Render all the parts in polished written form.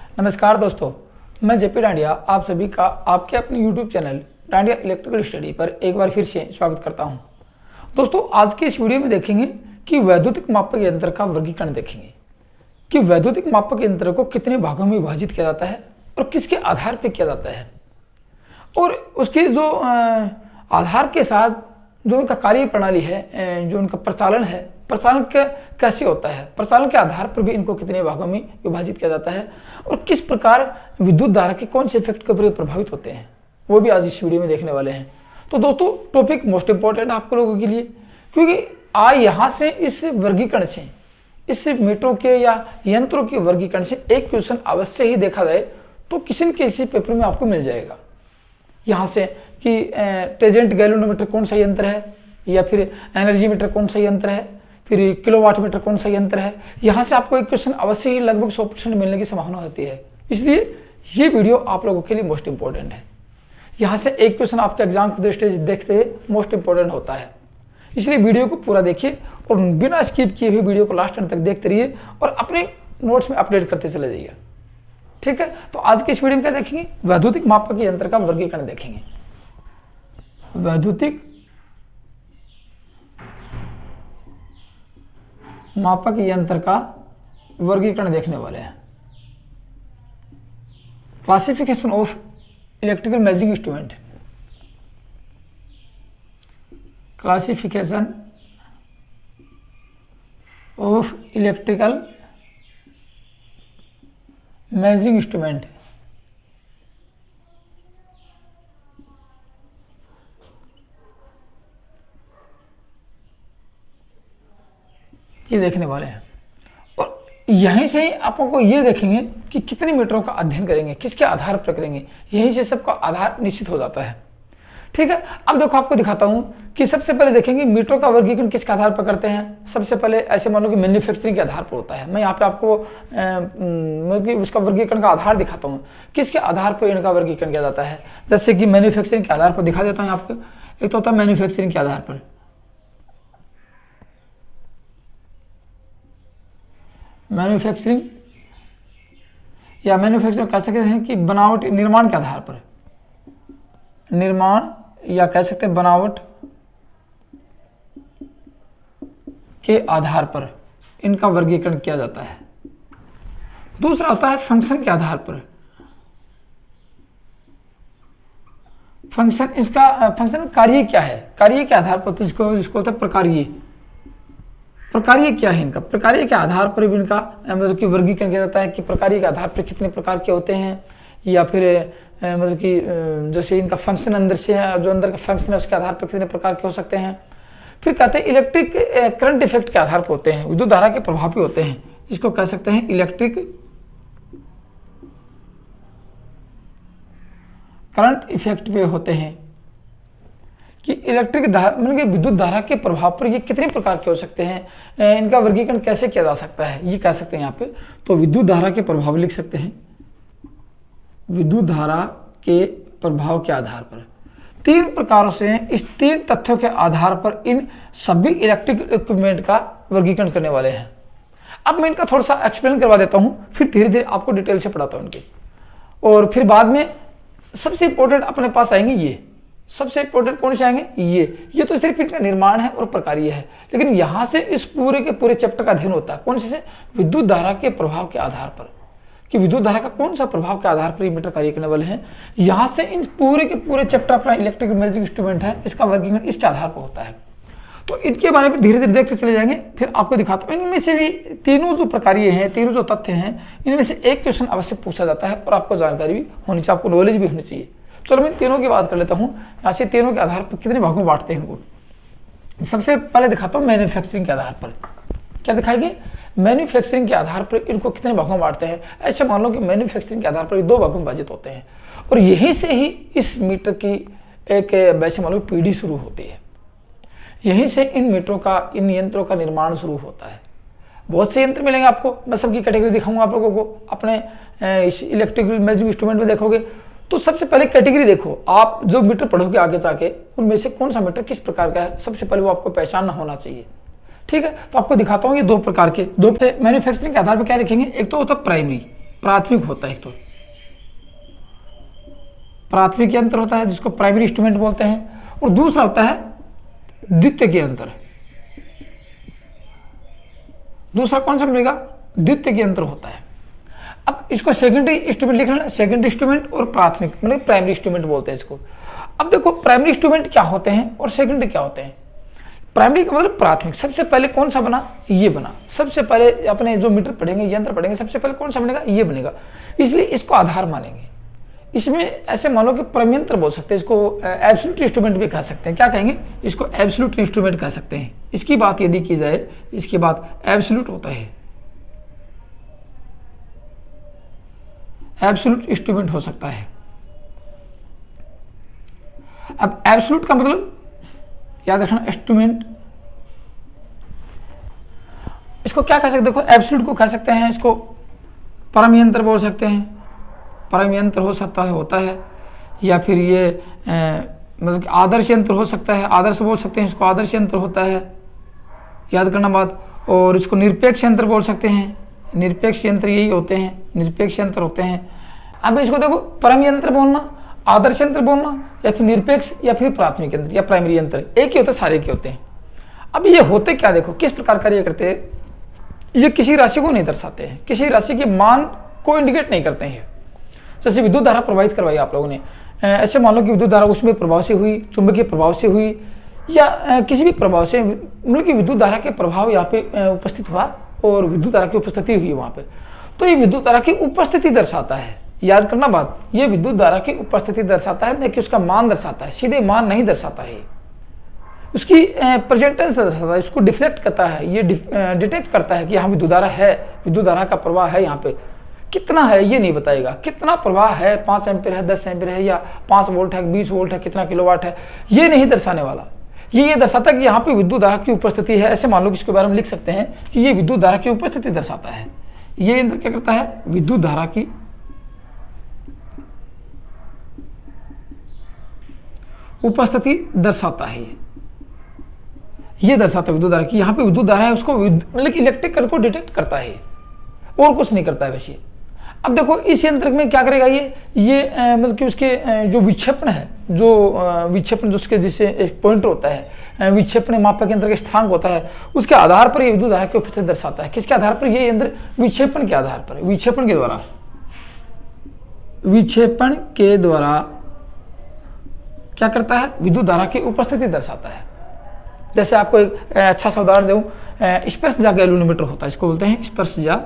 नमस्कार दोस्तों, मैं जेपी डांडिया आप सभी का आपके अपने YouTube channel dandiya electrical study पर एक बार फिर से स्वागत करता हूं। दोस्तों, आज के इस वीडियो में देखेंगे कि वैद्युतिक मापक यंत्र का वर्गीकरण देखेंगे कि वैद्युतिक मापक यंत्र को कितने भागों में विभाजित किया जाता है और किसके आधार पर किया जाता है, और उसके जो आधार के साथ जो उनका कार्य प्रणाली है, जो उनका प्रचालन है, प्रचालन कैसे होता है, प्रचालन के आधार पर भी इनको कितने भागों में विभाजित किया जाता है और किस प्रकार विद्युत धारा के कौन से इफेक्ट के ऊपर प्रभावित होते हैं, वो भी आज इस वीडियो में देखने वाले हैं। तो दोस्तों, टॉपिक मोस्ट इंपॉर्टेंट आपको लोगों के लिए, क्योंकि आज यहाँ से इस वर्गीकरण से, इस मीटरों के या यंत्रों के वर्गीकरण से एक क्वेश्चन अवश्य ही देखा जाए तो किसी न किसी पेपर में आपको मिल जाएगा। यहाँ से कि टेजेंट गैल्वेनोमीटर कौन सा यंत्र है, या फिर एनर्जी मीटर कौन सा यंत्र है, फिर किलोवाट मीटर कौन सा यंत्र है। यहाँ से आपको एक क्वेश्चन अवश्य ही लगभग 100% मिलने की संभावना होती है। इसलिए ये वीडियो आप लोगों के लिए मोस्ट इंपॉर्टेंट है। यहाँ से एक क्वेश्चन आपके एग्जाम की दृष्टि से देखते हुए मोस्ट इंपॉर्टेंट होता है। इसलिए वीडियो को पूरा देखिए और बिना स्किप किए हुए वीडियो को लास्ट एंड तक देखते रहिए और अपने नोट्स में अपडेट करते चले जाइए। ठीक है, तो आज के इस वीडियो में क्या देखेंगे, वैद्युतिक मापक यंत्र का वर्गीकरण देखेंगे। वैद्युतिक मापक यंत्र का वर्गीकरण देखने वाले हैं। Classification of electrical measuring instrument, classification of electrical measuring instrument. ये देखने वाले हैं और यहीं से ही आपको ये देखेंगे कि कितने मीटरों का अध्ययन करेंगे, किसके आधार पर करेंगे, यहीं से सबका आधार निश्चित हो जाता है। ठीक है, अब देखो आपको दिखाता हूं कि सबसे पहले देखेंगे मीटरों का वर्गीकरण किसके आधार पर करते हैं। सबसे पहले ऐसे मान लो कि मैन्युफैक्चरिंग के आधार पर होता है। मैं यहाँ पे आपको मतलब कि उसका वर्गीकरण का आधार दिखाता हूँ, किसके आधार पर इनका वर्गीकरण किया जाता है। जैसे कि मैन्युफैक्चरिंग के आधार पर दिखा देता हूँ आपको। एक तो होता है मैन्युफैक्चरिंग के आधार पर, मैन्युफैक्चरिंग या मैन्युफैक्चरिंग कह सकते हैं कि बनावट, निर्माण के आधार पर, निर्माण या कह सकते हैं बनावट के आधार पर इनका वर्गीकरण किया जाता है। दूसरा होता है फंक्शन के आधार पर। फंक्शन, इसका फंक्शन कार्य क्या है, कार्य के आधार पर, तो जिसको होता है प्रकार्य। प्रकार्य क्या है इनका, प्रकार्य के आधार पर भी इनका मतलब कि वर्गीकरण किया जाता है कि प्रकार्य के आधार पर कितने प्रकार के होते हैं, या फिर मतलब कि जैसे इनका फंक्शन अंदर से है, जो अंदर का फंक्शन है उसके आधार पर कितने प्रकार के हो सकते हैं। फिर कहते हैं इलेक्ट्रिक करंट इफेक्ट के आधार पर होते हैं, विद्युत धारा के प्रभाव भी होते हैं। इसको कह सकते हैं इलेक्ट्रिक करंट इफेक्ट पे होते हैं कि इलेक्ट्रिक धारा मतलब कि विद्युत धारा के प्रभाव पर ये कितने प्रकार के हो सकते हैं, इनका वर्गीकरण कैसे किया जा सकता है, ये कह सकते हैं यहाँ पे। तो विद्युत धारा के प्रभाव लिख सकते हैं, विद्युत धारा के प्रभाव के आधार पर तीन प्रकारों से, इस तीन तथ्यों के आधार पर इन सभी इलेक्ट्रिक इक्विपमेंट का वर्गीकरण करने वाले हैं। अब मैं इनका थोड़ा सा एक्सप्लेन करवा देता हूँ, फिर धीरे धीरे आपको डिटेल से पढ़ाता हूँ इनकी, और फिर बाद में सबसे इंपॉर्टेंट अपने पास आएंगे ये। सबसे इंपॉर्टेंट कौन से आएंगे, ये तो सिर्फ इनका निर्माण है और प्रकार्य है, लेकिन यहाँ से इस पूरे के पूरे चैप्टर का अध्ययन होता है कौन से, विद्युत धारा के प्रभाव के आधार पर, कि विद्युत धारा का कौन सा प्रभाव के आधार पर ये मीटर कार्य करने वाले हैं। यहाँ से इन पूरे के पूरे चैप्टर अपना इलेक्ट्रिकल मेजरिंग इंस्ट्रूमेंट है, इसका वर्गीकरण इसके आधार पर होता है। तो इनके बारे में धीरे धीरे देखते चले जाएंगे, फिर आपको दिखाता हूँ। इनमें से भी तीनों जो प्रकार्य हैं, तीनों जो तथ्य हैं, इनमें से एक क्वेश्चन अवश्य पूछा जाता है और आपको जानकारी भी होनी चाहिए, आपको नॉलेज भी होनी चाहिए। चलो मैं तीनों की बात कर लेता हूँ। यहाँ से तीनों के आधार पर कितने भागों में बांटते हैं इनको। सबसे पहले दिखाता हूँ मैन्युफैक्चरिंग के आधार पर। क्या दिखाएंगे, मैन्युफैक्चरिंग के आधार पर इनको कितने भागों में बांटते हैं। ऐसे मान लो कि मैन्युफैक्चरिंग के आधार पर दो भागों में विभाजित होते हैं और यहीं से ही इस मीटर की एक वैसे मान लो पीढ़ी शुरू होती है। यहीं से इन मीटरों का, इन यंत्रों का निर्माण शुरू होता है। बहुत से यंत्र मिलेंगे आपको, मैं सबकी कैटेगरी दिखाऊंगा आप लोगों को। अपने इस इलेक्ट्रिकल मेजरिंग इंस्ट्रूमेंट में देखोगे तो सबसे पहले कैटेगरी देखो, आप जो मीटर पढ़ोगे आगे जाके उनमें से कौन सा मीटर किस प्रकार का है, सबसे पहले वो आपको पहचानना होना चाहिए। ठीक है, तो आपको दिखाता हूँ ये दो प्रकार के, दो मैन्युफैक्चरिंग के आधार पर क्या लिखेंगे। एक तो होता है प्राइमरी, प्राथमिक होता है, एक तो प्राथमिक यंत्र होता है जिसको प्राइमरी इंस्ट्रूमेंट बोलते हैं, और दूसरा होता है द्वितीयक यंत्र। दूसरा कौन सा मिलेगा? द्वितीयक यंत्र होता है। अब इसको सेकेंडरी इंस्ट्रूमेंट लिख लेना, सेकेंडरी इंस्ट्रूमेंट और प्राथमिक मतलब प्राइमरी इंस्ट्रूमेंट बोलते हैं इसको। अब देखो प्राइमरी इंस्ट्रूमेंट क्या होते हैं और सेकेंडरी क्या होते हैं। प्राइमरी का मतलब प्राथमिक, सबसे पहले कौन सा बना? ये बना। सबसे पहले अपने जो मीटर पढ़ेंगे, यंत्र पढ़ेंगे, सबसे पहले कौन सा बनेगा? ये बनेगा, इसलिए इसको आधार मानेंगे। इसमें ऐसे मान लो कि परम यंत्र बोल सकते हैं, इसको एब्सोल्यूट इंस्ट्रूमेंट भी कह सकते हैं। क्या कहेंगे? इसको एब्सोल्यूट इंस्ट्रूमेंट कह सकते हैं। इसकी बात यदि की जाए, इसकी बात एब्सोल्यूट होता है, एब्सोल्यूट इंस्ट्रूमेंट हो सकता है। अब एब्सोल्यूट का मतलब याद रखना, इंस्ट्रूमेंट, इसको क्या कह सकते हैं? देखो एब्सोल्यूट को कह सकते हैं, इसको परम यंत्र बोल सकते हैं, परम यंत्र हो सकता है, होता है, या फिर ये मतलब आदर्श यंत्र हो सकता है, आदर्श बोल सकते हैं, इसको आदर्श यंत्र होता है, याद करना बात। और इसको निरपेक्ष यंत्र बोल सकते हैं, निरपेक्ष यंत्र यही होते हैं, निरपेक्ष यंत्र होते हैं। अब इसको देखो परम यंत्र बोलना, आदर्श यंत्र बोलना, या फिर निरपेक्ष, या फिर प्राथमिक यंत्र या प्राइमरी यंत्र, एक ही होता है, सारे के होते हैं। अब ये होते क्या, देखो किस प्रकार कार्य करते हैं। ये किसी राशि को नहीं दर्शाते हैं, किसी राशि के मान को इंडिकेट नहीं करते हैं। जैसे विद्युत धारा प्रवाहित करवाई आप लोगों ने, ऐसे मान लो कि विद्युत धारा उसमें प्रभाव से हुई, चुंबकीय प्रभाव से हुई, या किसी भी प्रभाव से, मतलब कि विद्युत धारा के प्रभाव यहाँ पे उपस्थित हुआ और विद्युत धारा की उपस्थिति हुई वहाँ पे, तो ये विद्युत धारा की उपस्थिति दर्शाता है। याद करना बात, ये विद्युत धारा की उपस्थिति दर्शाता है, न कि उसका मान दर्शाता है। सीधे मान नहीं दर्शाता है, उसकी प्रेजेंटेंस दर्शाता है, उसको डिफ्लेक्ट करता है, ये डिटेक्ट करता है कि यहाँ विद्युत धारा है, विद्युत धारा का प्रवाह है। यहाँ पे कितना है ये नहीं बताएगा, कितना प्रवाह है, 5 एम्पीयर है, 10 एम्पीयर है, या 5 वोल्ट है, 20 वोल्ट है, कितना किलोवाट है, ये नहीं दर्शाने वाला। ये दर्शाता है कि यहाँ पे विद्युत धारा की उपस्थिति है। ऐसे मान लो कि इसके बारे में लिख सकते हैं कि ये विद्युत धारा की उपस्थिति दर्शाता है। ये यंत्र क्या करता है? विद्युत धारा की उपस्थिति दर्शाता है। ये दर्शाता है विद्युत धारा की, यहाँ पे विद्युत धारा है, उसको मतलब इलेक्ट्रिक करंट को डिटेक्ट करता है, और कुछ नहीं करता है वैसे। अब देखो इस यंत्र में क्या करेगा ये मतलब कि उसके जो विक्षेपण है, जो विक्षेपण जो उसके जिससे एक पॉइंटर होता है, विक्षेपण मापक यंत्र का स्थानांक होता है, उसके आधार पर ये विद्युत धारा की उपस्थिति दर्शाता है। किसके आधार पर? ये यंत्र विक्षेपण के आधार पर, विक्षेपण के द्वारा, विक्षेपण के द्वारा क्या करता है? विद्युत धारा की उपस्थिति दर्शाता है। जैसे आपको एक अच्छा सा उदाहरण दूं, स्पर्शजा गैल्वेनोमीटर होता है, इसको बोलते हैं स्पर्शजा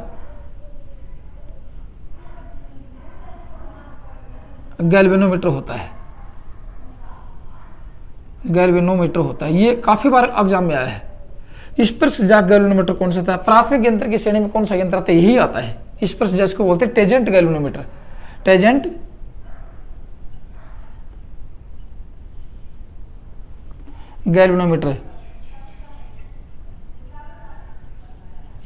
गैल्वेनोमीटर होता है, गैल्वेनोमीटर होता है। ये काफी बार एग्जाम में आया है। स्पर्शजा गैल्वेनोमीटर कौन सा था? प्राथमिक यंत्र की श्रेणी में कौन सा यंत्र आता है? यही आता है। स्पर्शजा इसको बोलते हैं टेजेंट गैल्वेनोमीटर, टेजेंट गैल्वेनोमीटर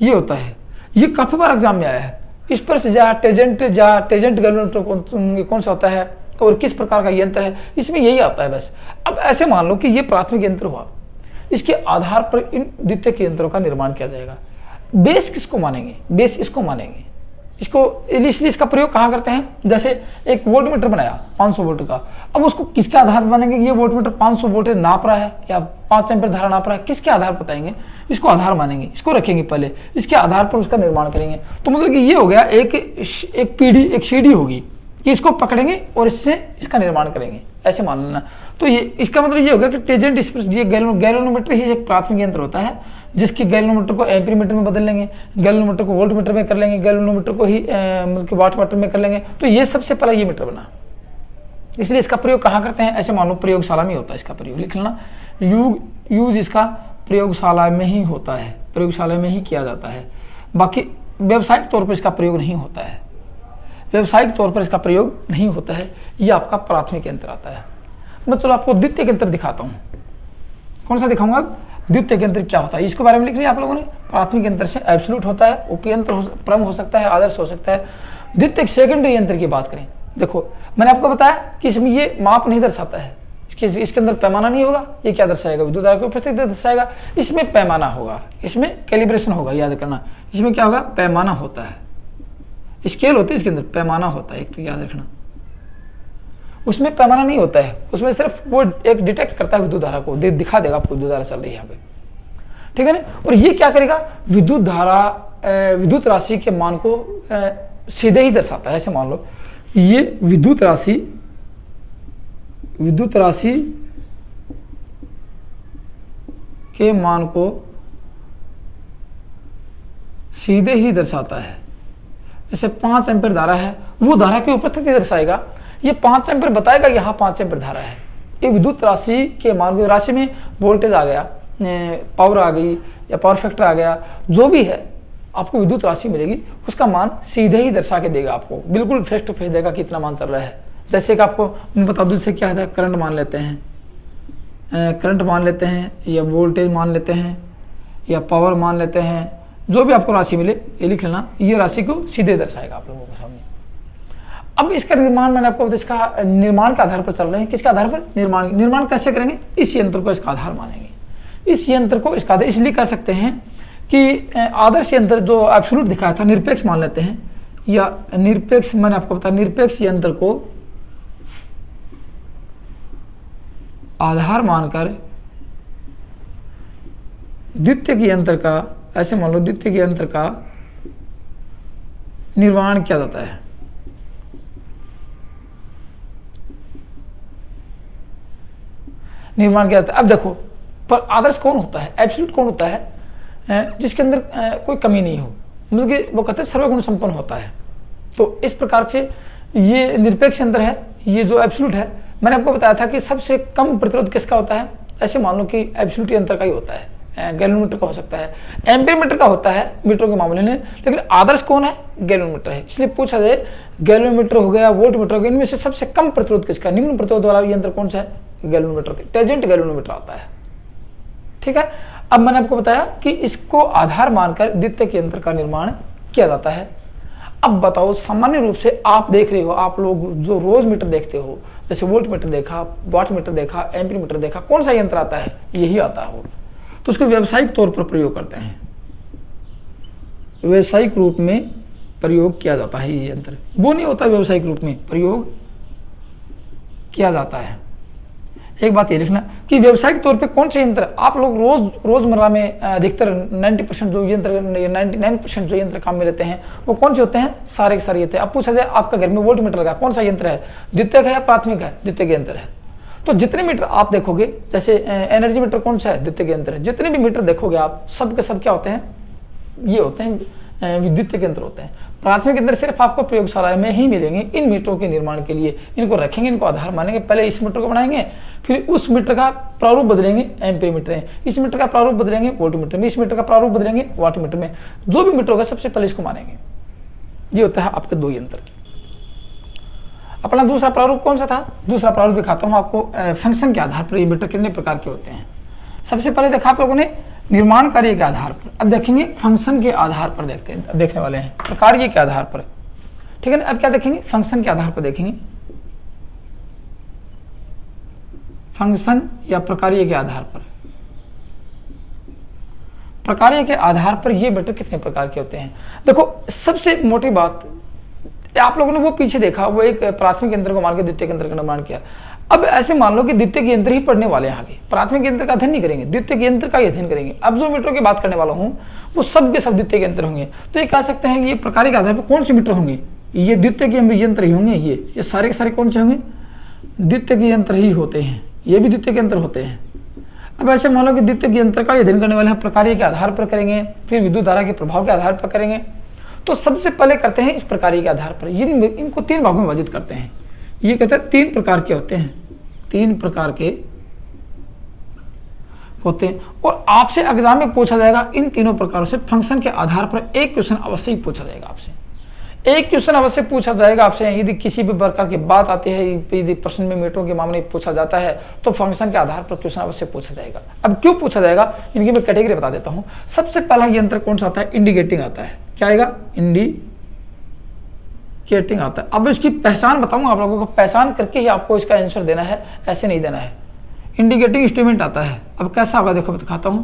ये होता है। ये काफी बार एग्जाम में आया है। स्पर्शजा, टेजेंट गैल्वेनोमीटर कौन सा होता है और किस प्रकार का यंत्र है, इसमें यही आता है बस। अब ऐसे मान लो कि ये प्राथमिक यंत्र हुआ, इसके आधार पर इन द्वितीयक यंत्रों का निर्माण किया जाएगा। बेस किसको मानेंगे? बेस इसको मानेंगे। इसको इसलिए इसका प्रयोग कहाँ करते हैं? जैसे एक वोल्टमीटर बनाया 500 वोल्ट का, अब उसको किसके आधार पर मानेंगे? ये वोल्टमीटर 500 वोल्ट नाप रहा है या 5 एम्पीयर धारा नाप रहा है, किसके आधार पर बताएंगे? इसको आधार मानेंगे, इसको रखेंगे पहले, इसके आधार पर उसका निर्माण करेंगे। तो मतलब कि ये हो गया एक पीढ़ी, एक सीढ़ी होगी कि इसको पकड़ेंगे और इससे इसका निर्माण करेंगे, ऐसे मान लेना। तो ये इसका मतलब ये होगा कि टेजेंट ये गैल्वेनोमीटर ही एक प्राथमिक यंत्र होता है, जिसकी गैल्वेनोमीटर को एम्पीयर मीटर में बदल लेंगे, गैल्वेनोमीटर को वोल्ट मीटर में कर लेंगे, गैल्वेनोमीटर को ही मतलब वाट मीटर में कर लेंगे। तो ये सबसे पहला ये मीटर बना, इसलिए इसका प्रयोग कहाँ करते हैं? ऐसे मानो प्रयोगशाला में होता है इसका प्रयोग, लिख लेना। यूज इसका प्रयोगशाला में ही होता है, प्रयोगशाला में ही किया जाता है। बाकी व्यावसायिक तौर पर इसका प्रयोग नहीं होता है, व्यावसायिक तौर पर इसका प्रयोग नहीं होता है। ये आपका प्राथमिक यंत्र आता है। मैं चलो आपको द्वितीयक यंत्र दिखाता हूँ। कौन सा दिखाऊंगा? द्वितीयक यंत्र क्या होता है इसके बारे में लिख लिया आप लोगों ने। प्राथमिक यंत्र से एब्सोल्यूट होता है, उपयंत्र परम हो सकता है, आदर्श हो सकता है। द्वितीयक सेकेंडरी यंत्र की बात करें, देखो मैंने आपको बताया कि इसमें ये माप नहीं दर्शाता है, इसके अंदर पैमाना नहीं होगा। ये क्या दर्शाएगा? विद्युत धारा की उपस्थिति दर्शाएगा। इसमें पैमाना होगा, इसमें कैलिब्रेशन होगा, याद करना। इसमें क्या होगा? पैमाना होता है, स्केल होती है इसके अंदर, पैमाना होता है एक, तो याद रखना। उसमें पैमाना नहीं होता है, उसमें सिर्फ वो एक डिटेक्ट करता है विद्युत धारा को, दिखा देगा आपको विद्युत धारा चल रही है यहाँ पे, ठीक है ना। और ये क्या करेगा, विद्युत धारा विद्युत राशि के मान को सीधे ही दर्शाता है। ऐसे मान लो ये विद्युत राशि के मान को सीधे ही दर्शाता है। जैसे 5 एम्पीयर धारा है, वो धारा की उपस्थिति दर्शाएगा। ये 5 एम्पीयर बताएगा यहाँ 5 एम्पीयर धारा है। ये विद्युत राशि के मान को, राशि में वोल्टेज आ गया, पावर आ गई या पावर फैक्टर आ गया, जो भी है आपको विद्युत राशि मिलेगी, उसका मान सीधे ही दर्शा के देगा आपको, बिल्कुल फेस टू फेस देगा कितना मान चल रहा है। जैसे कि आपको मैं बता दूं, जैसे क्या है, करंट मान लेते हैं, या वोल्टेज मान लेते हैं या पावर मान लेते हैं, जो भी आपको राशि मिले ये लिख लेना, ये राशि को सीधे दर्शाएगा आप लोगों के सामने। अब इसका निर्माण मैंने आपको, इसका निर्माण के आधार पर चल रहे हैं, किसके आधार पर, निर्माण कैसे करेंगे, इस यंत्र को इसका आधार मानेंगे, इस यंत्र को इसका आधार इसलिए कह सकते हैं कि आदर्श यंत्र जो एब्सोल्यूट दिखाया था, निरपेक्ष मान लेते हैं, या निरपेक्ष मैंने आपको बताया, निरपेक्ष यंत्र को आधार मानकर द्वितीयक यंत्र का, ऐसे मान लो द्वितीयक यंत्र का निर्माण किया जाता है। निर्माण किया जाता है। अब देखो, पर आदर्श कौन होता है, एब्सोल्यूट कौन होता है, जिसके अंदर कोई कमी नहीं हो, मतलब कि वो कहते हैं सर्वगुण संपन्न होता है। तो इस प्रकार से ये निरपेक्ष यंत्र है, ये जो एब्सोल्यूट है, मैंने आपको बताया था कि सबसे कम प्रतिरोध किसका होता है, ऐसे मान लो कि एब्सोल्यूट यंत्र का ही होता है, गैलोमीटर का हो सकता है, एम्पीयर का होता है मीटरों के मामले में, लेकिन आदर्श कौन है, गैलोमीटर है। इसलिए पूछा जाए गैलोमीटर हो गया, वोल्टमीटर हो गया, इनमें से सबसे कम प्रतिरोध किसका, निम्न प्रतिरोध वाला यंत्र कौन सा है, गैलोमीटर, टेजेंट गैलोमीटर आता है, ठीक है। अब मैंने आपको बताया कि इसको आधार मानकर द्वितीयक यंत्र का निर्माण किया जाता है। अब बताओ, सामान्य रूप से आप देख रहे हो, आप लोग जो रोज मीटर देखते हो, जैसे वोल्ट मीटर देखा, वाट मीटर देखा, एम्पीयर मीटर देखा, कौन सा यंत्र आता है, यही आता है। तो उसको व्यावसायिक तौर पर प्रयोग करते हैं, व्यावसायिक रूप में प्रयोग किया जाता है। ये यंत्र वो नहीं होता, व्यावसायिक रूप में प्रयोग किया जाता है। एक बात ये लिखना कि व्यावसायिक तौर पे कौन से यंत्र आप लोग रोजमर्रा में अधिकतर 90% जो यंत्र, 99% जो यंत्र काम में लेते हैं, वो कौन से होते हैं, सारे के सारे यंत्र। अब पूछा जाए आपका घर में वोल्ट मीटर लगा, कौन सा यंत्र है, द्वितीयक है या प्राथमिक है, द्वितीयक यंत्र है। तो जितने मीटर आप देखोगे, जैसे एनर्जी मीटर कौन सा है, द्वितीयक यंत्र है। जितने भी मीटर देखोगे आप, सब के सब क्या होते हैं, ये होते हैं विद्युतीय यंत्र होते हैं। प्राथमिक यंत्र सिर्फ आपको प्रयोगशाला में ही मिलेंगे इन मीटरों के निर्माण के लिए। इनको रखेंगे, इनको आधार मानेंगे, पहले इस मीटर को बनाएंगे, फिर उस मीटर का प्रारूप बदलेंगे, एम्पीयर मीटर है, इस मीटर का प्रारूप बदलेंगे वोल्ट मीटर में, इस मीटर का प्रारूप बदलेंगे वाट मीटर में, जो भी मीटर होगा सबसे पहले इसको मानेंगे। ये होता है आपके दो यंत्र। अपना दूसरा प्रारूप कौन सा था, दूसरा प्रारूप दिखाता हूँ आपको, फंक्शन के आधार पर ये मीटर कितने प्रकार के होते हैं। सबसे पहले देखा आप लोगों ने निर्माण कार्य के आधार पर, अब देखेंगे फंक्शन के आधार पर देखने वाले हैं, कार्य के आधार पर, ठीक है ना। अब क्या देखेंगे, फंक्शन के आधार पर देखेंगे, फंक्शन या प्रकार्य के आधार पर। प्रकार्य के आधार पर ये मीटर कितने प्रकार के होते हैं। देखो, सबसे मोटी बात, आप लोगों ने वो पीछे देखा, वो एक प्राथमिक यंत्र को मान के द्वितीयक यंत्र का निर्माण किया। अब ऐसे मान लो कि द्वितीयक यंत्र ही पढ़ने वाले हैं आगे, प्राथमिक यंत्र का अध्ययन नहीं करेंगे, द्वितीयक यंत्र का ही अध्ययन करेंगे। अब जो मीटरों की बात करने वाला हूँ वो सब के सब द्वितीयक यंत्र होंगे। तो ये कह सकते हैं कि ये प्रकार के आधार पर कौन से मीटर होंगे, ये द्वितीयक यंत्र ही होंगे। ये सारे के सारे कौन से होंगे, द्वितीयक यंत्र ही होते हैं, ये भी द्वितीयक यंत्र होते हैं। अब ऐसे मान लो कि द्वितीयक यंत्र का अध्ययन करने वाले हैं, प्रकार्य के आधार पर करेंगे, फिर विद्युत धारा के प्रभाव के आधार पर करेंगे। तो सबसे पहले करते हैं इस प्रकार्य के आधार पर, इनको 3 भागों में विभाजित करते हैं। ये कहते हैं 3 प्रकार के होते हैं, 3 प्रकार के होते हैं। और आपसे एग्जाम में पूछा जाएगा इन तीनों प्रकारों से फंक्शन के आधार पर एक क्वेश्चन अवश्य ही पूछा जाएगा आपसे, एक क्वेश्चन अवश्य पूछा जाएगा आपसे। यदि किसी भी प्रकार की बात आती है, यदि प्रश्न में मीटरों के मामले में पूछा जाता है, तो फंक्शन के आधार पर क्वेश्चन अवश्य पूछा जाएगा। अब क्यों पूछा जाएगा, इनकी मैं कैटेगरी बता देता हूं। सबसे पहला यंत्र कौन सा आता है, इंडिकेटिंग आता है। क्या आएगा, इंडिकेटिंग आता है। अब इसकी पहचान बताऊंगा आप लोगों को, पहचान करके ही आपको इसका आंसर देना है, ऐसे नहीं देना है। इंडिकेटिंग इंस्ट्रूमेंट आता है। अब कैसा होगा देखो, मैं दिखाता हूं।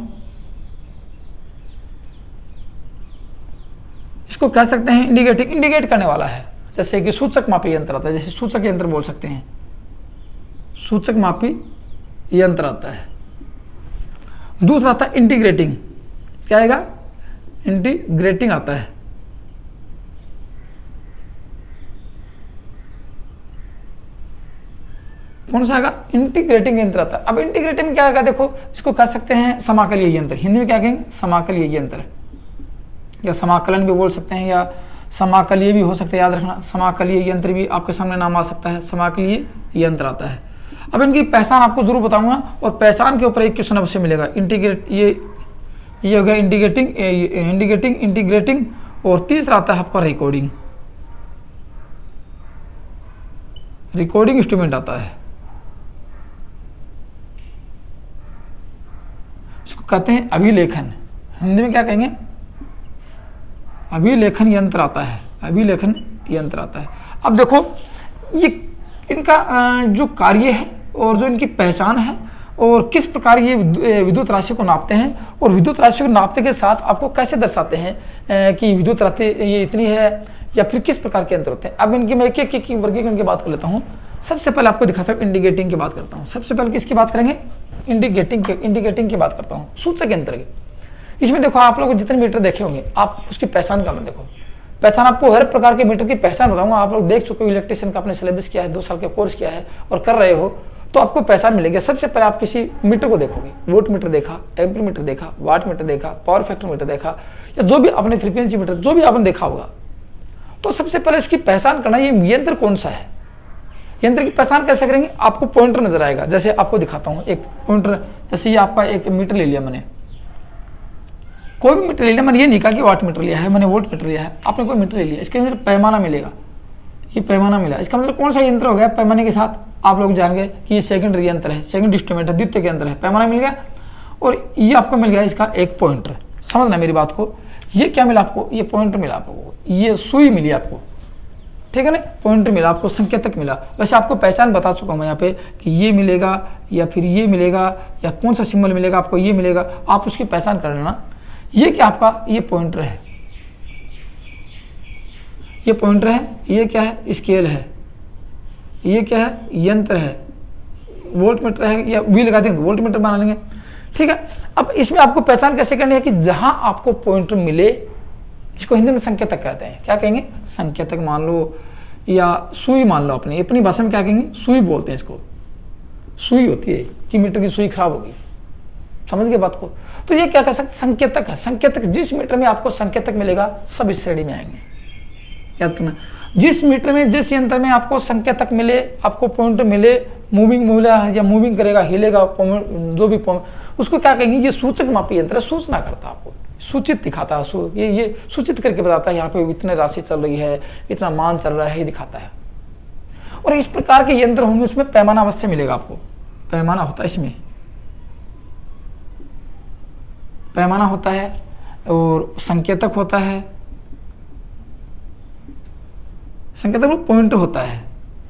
इसको कह सकते हैं इंडिकेटिंग, इंडिकेट करने वाला है। जैसे कि सूचक मापी यंत्र आता है, जैसे सूचक यंत्र बोल सकते हैं, सूचक मापी यंत्र आता है। दूसरा आता है इंटीग्रेटिंग, क्या आएगा, इंटीग्रेटिंग आता है। कौन सा आएगा, इंटीग्रेटिंग यंत्र आता है। अब इंटीग्रेटिंग में क्या आएगा, देखो इसको कह सकते हैं समाकलीय यंत्र, हिंदी में क्या कहेंगे, समाकलीय यंत्र, या समाकलन भी बोल सकते हैं, या समाकलीय भी हो सकता है, याद रखना समाकलीय यंत्र भी आपके सामने नाम आ सकता है, समाकलीय यंत्र आता है। अब इनकी पहचान आपको जरूर बताऊंगा, और पहचान के ऊपर एक क्वेश्चन अवश्य मिलेगा। इंटीग्रेट, ये हो गया इंडिकेटिंग, इंटीग्रेटिंग, और तीसरा आता है आपका रिकॉर्डिंग, रिकॉर्डिंग इंस्ट्रूमेंट आता है, इसको कहते हैं अभिलेखन, हिंदी में क्या कहेंगे, अभिलेखन यंत्र आता है, अभिलेखन यंत्र आता है। अब देखो ये इनका जो कार्य है और जो इनकी पहचान है, और किस प्रकार ये विद्युत राशि को नापते हैं, और विद्युत राशि को नापते के साथ आपको कैसे दर्शाते हैं कि विद्युत राशि ये इतनी है, या फिर किस प्रकार के यंत्र होते हैं। अब इनकी मैं एक एक वर्गीकरण की बात कर लेता हूँ। सबसे पहले आपको दिखाता हूँ इंडिकेटिंग की बात करता हूँ। सबसे पहले किसकी बात करेंगे, इंडिकेटिंग की बात करता हूँ, सूचक यंत्र की। इसमें देखो आप लोग जितने मीटर देखे होंगे, आप उसकी पहचान करना। देखो पहचान, आपको हर प्रकार के मीटर की पहचान बताऊंगा। आप लोग देख चुके हो, इलेक्ट्रिशियन का आपने सिलेबस किया है, 2 साल का कोर्स किया है और कर रहे हो, तो आपको पहचान मिलेगी। सबसे पहले आप किसी मीटर को देखोगे, वोल्ट मीटर देखा, एम्पीयर मीटर देखा, वाट मीटर देखा, पावर फैक्टर मीटर देखा, या जो भी आपने फ्रीक्वेंसी मीटर जो भी आपने देखा होगा, तो सबसे पहले उसकी पहचान करना, ये यंत्र कौन सा है। यंत्र की पहचान कैसे करेंगे, आपको पॉइंटर नजर आएगा। जैसे आपको दिखाता हूँ एक पॉइंटर, जैसे ये आपका एक मीटर ले लिया मैंने, कोई भी मीटर ले लिया, मैंने ये नहीं कहा कि वाट मीटर लिया है, मैंने वोल्ट मीटर लिया है, आपने कोई मीटर ले लिया, इसके अंदर पैमाना मिलेगा, ये पैमाना मिला, इसका मतलब कौन सा यंत्र हो गया, पैमाने के साथ आप लोग जान गए कि ये सेकेंडरी यंत्र है, सेकंड इंस्ट्रूमेंट है, द्वितीय यंत्र है, पैमाना मिल गया। और ये आपको मिल गया इसका एक पॉइंटर, समझना मेरी बात को, ये क्या मिला आपको, ये पॉइंटर मिला आपको, ये सुई मिली आपको, ठीक है ना, पॉइंटर मिला आपको, संकेतक मिला। वैसे आपको पहचान बता चुका हूँ मैं यहाँ पे कि ये मिलेगा या फिर ये मिलेगा, या कौन सा सिंबल मिलेगा आपको, ये मिलेगा, आप उसकी पहचान कर लेना। ये क्या आपका, ये पॉइंटर है, ये पॉइंटर है, ये क्या है, स्केल है, ये क्या है, यंत्र है, वोल्ट मीटर है, या वी लगा देंगे वोल्ट मीटर बना लेंगे, ठीक है। अब इसमें आपको पहचान कैसे करनी है कि जहां आपको पॉइंटर मिले, इसको हिंदी में संकेतक कहते हैं। क्या कहेंगे, संकेतक मान लो, या सुई मान लो, अपनी भाषा में क्या कहेंगे, सुई बोलते हैं इसको। सुई होती है कि मीटर की सुई खराब होगी, समझ गए बात को। तो ये क्या कह सकते, संकेतक है। संकेतक, जिस मीटर में आपको संकेतक मिलेगा सब इस श्रेणी में आएंगे, याद करना। जिस मीटर में, जिस यंत्र में आपको संकेतक मिले, आपको पॉइंटर मिले, मूविंग मिला या मूविंग करेगा, हिलेगा, जो भी उसको क्या कहेंगे, ये सूचक मापी यंत्र है, सूचना करता है, आपको सूचित दिखाता है, ये सूचित करके बताता है यहाँ पे इतने राशि चल रही है, इतना मान चल रहा है, ये दिखाता है। और इस प्रकार के यंत्र होंगे, उसमें पैमाना अवश्य मिलेगा आपको, पैमाना होता है, इसमें पैमाना होता है, और संकेतक होता है, संकेतक पॉइंटर होता है,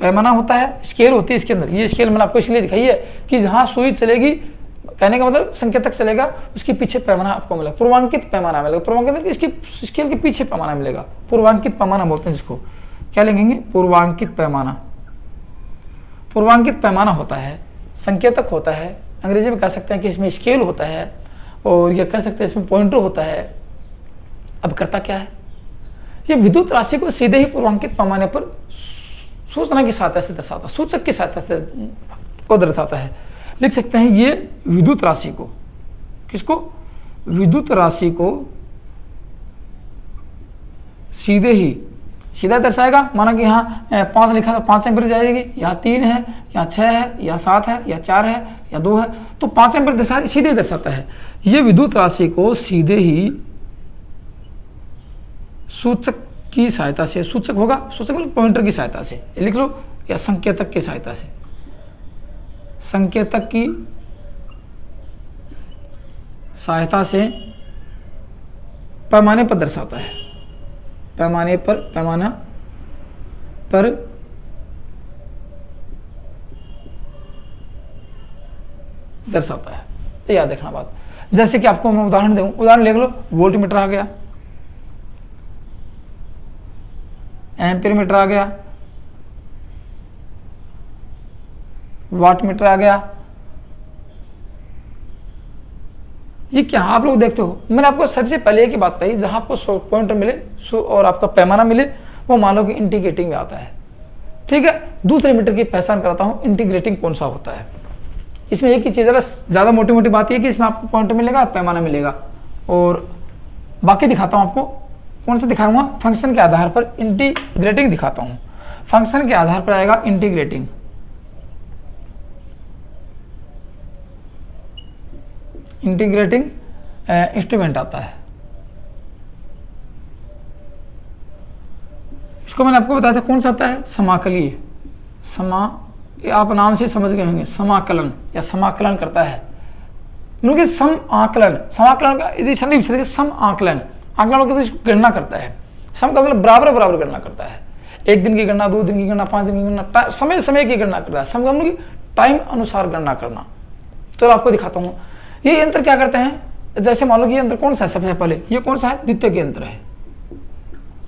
पैमाना होता है, स्केल होती है इसके अंदर। ये स्केल मैंने आपको इसलिए दिखाई है कि जहां सुई चलेगी, कहने का मतलब संकेतक चलेगा, उसके पीछे पैमाना आपको मिलेगा, पूर्वांकित पैमाना मिलेगा। पूर्वांकित, इसकी स्केल के पीछे पैमाना मिलेगा, पूर्वांकित पैमाना बोलते हैं जिसको। क्या लिखेंगे, पूर्वांकित पैमाना। पूर्वांकित पैमाना होता है, संकेतक होता है, अंग्रेजी में कह सकते हैं कि इसमें स्केल होता है, और यह कह सकते हैं इसमें पॉइंटर होता है। अब करता क्या है, ये विद्युत राशि को सीधे ही पूर्वांकित पैमाने पर सूचना की सहायता से दर्शाता, सूचक की सहायता से को दर्शाता है। लिख सकते हैं ये विद्युत राशि को, किसको, विद्युत राशि को सीधे ही, सीधा दर्शाएगा। माना कि यहाँ 5 लिखा था, 5 एम्पीयर जाएगी, यहाँ 3 है, यहाँ 6 है, या 7 है, या 4 है, या 2 है, तो 5 एम्पीयर दिखा, सीधे दर्शाता है। ये विद्युत राशि को सीधे ही सूचक की सहायता से, सूचक होगा, सूचक मतलब पॉइंटर की सहायता से लिख लो, या संकेतक की सहायता से, संकेतक की सहायता से पैमाने पर दर्शाता है, पैमाने पर, पैमाना पर दर्शाता है। तो याद रखना बात। जैसे कि आपको मैं उदाहरण दूं, उदाहरण लिख लो, वोल्ट मीटर आ गया, एम्पीयर मीटर आ गया, वाट मीटर आ गया। ये क्या आप लोग देखते हो, मैंने आपको सबसे पहले एक ही बात कही, जहां आपको पॉइंटर मिले और आपका पैमाना मिले वो मान लो कि इंटीग्रेटिंग में आता है। ठीक है, दूसरे मीटर की पहचान कराता हूं इंटीग्रेटिंग कौन सा होता है। इसमें एक ही चीज़ है बस, ज़्यादा मोटी मोटी बात यह कि इसमें आपको पॉइंटर मिलेगा, पैमाना मिलेगा, और बाकी दिखाता हूं आपको। कौन सा दिखाऊंगा, फंक्शन के आधार पर इंटीग्रेटिंग दिखाता हूं। फंक्शन के आधार पर आएगा इंटीग्रेटिंग। इंटीग्रेटिंग इंस्ट्रूमेंट आता है। इसको मैंने आपको बताया था कौन सा आता है, समाकलीय। ये आप नाम से समझ गए होंगे, समाकलन या समाकलन करता है, मतलब सम आकलन। समाकलन का यदि संधि विच्छेद के सम आकलन, आकलन का गणना करता है। सम का मतलब बराबर बराबर गणना करता है, 1 दिन की गणना, 2 दिन की गणना, 5 दिन की गणना, समय समय की गणना करता है। सम का मतलब टाइम अनुसार गणना करना। चलो आपको दिखाता हूँ ये यंत्र क्या करते हैं। जैसे मान लो कि यंत्र कौन सा है, सबसे पहले ये कौन सा है, द्वितीयक यंत्र है।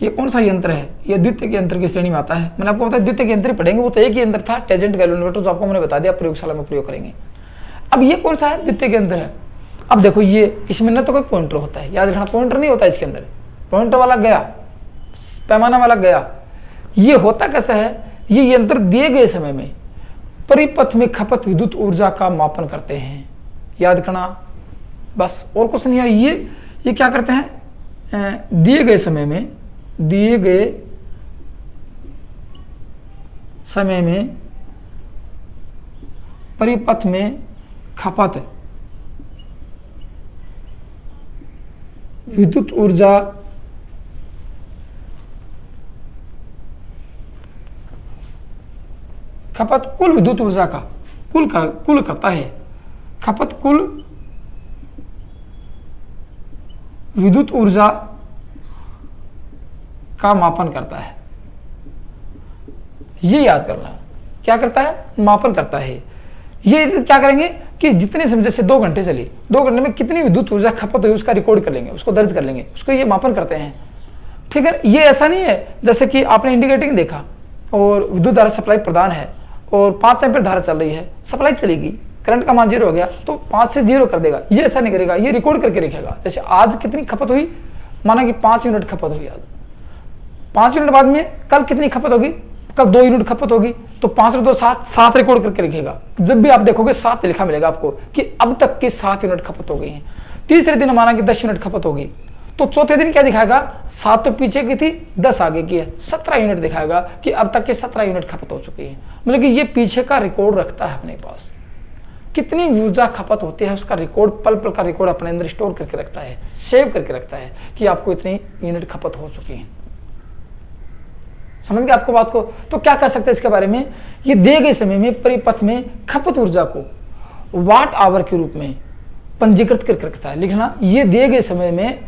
ये कौन सा यंत्र है, ये द्वितीयक यंत्र की श्रेणी में आता है। मैंने आपको बताया द्वितीयक यंत्र पढ़ेंगे, वो तो एक ही यंत्र था, टेजेंट गैल्वेनोमीटर, जो आपको मैंने बता दिया प्रयोगशाला में प्रयोग करेंगे। अब ये कौन सा है, द्वितीयक यंत्र है। अब देखो ये इसमें न तो कोई पॉइंटर होता है, याद रखना पॉइंटर नहीं होता इसके अंदर, पॉइंटर वाला गया, पैमाना वाला गया। ये होता कैसा है, ये यंत्र दिए गए समय में परिपथ में खपत विद्युत ऊर्जा का मापन करते हैं, याद करना बस, और कुछ नहीं है। ये क्या करते हैं, दिए गए समय में परिपथ में खपत विद्युत ऊर्जा खपत कुल विद्युत ऊर्जा का कुल करता है, खपत कुल विद्युत ऊर्जा का मापन करता है। ये याद करना, क्या करता है, मापन करता है। ये क्या करेंगे कि जितने समय, जैसे 2 घंटे चली, 2 घंटे में कितनी विद्युत ऊर्जा खपत हुई उसका रिकॉर्ड कर लेंगे, उसको दर्ज कर लेंगे, उसको ये मापन करते हैं। ठीक है, ये ऐसा नहीं है जैसे कि आपने इंडिकेटिंग देखा और विद्युत धारा सप्लाई प्रदान है और 5 एम्पीयर धारा चल रही है, सप्लाई चलेगी, करंट का मान 0 हो गया तो 5 से 0 कर देगा। ये ऐसा नहीं करेगा, ये रिकॉर्ड करके रखेगा। जैसे आज कितनी खपत हुई, माना कि 5 यूनिट खपत हुई आज, 5 यूनिट बाद में कल कितनी खपत होगी, कल 2 यूनिट खपत होगी, तो 5 और 2 7 रिकॉर्ड करके रखेगा। जब भी आप देखोगे 7 लिखा मिलेगा आपको कि अब तक की 7 यूनिट खपत हो गई है। तीसरे दिन माना कि 10 यूनिट खपत होगी, तो चौथे दिन क्या दिखाएगा, 7 तो पीछे की थी, 10 आगे की है, 17 यूनिट दिखाएगा कि अब तक के 17 यूनिट खपत हो चुकी है। मतलब कि ये पीछे का रिकॉर्ड रखता है अपने पास, कितनी ऊर्जा खपत होती है उसका रिकॉर्ड, पल पल का रिकॉर्ड अपने अंदर स्टोर करके रखता है, सेव करके रखता है कि आपको इतनी यूनिट खपत हो चुकी है। समझ गए आपको बात को। तो क्या कह सकते हैं इसके बारे में, ये दिए गए समय में परिपथ में खपत ऊर्जा को वाट आवर के रूप में पंजीकृत करके रखता है। लिखना, ये दिए गए समय में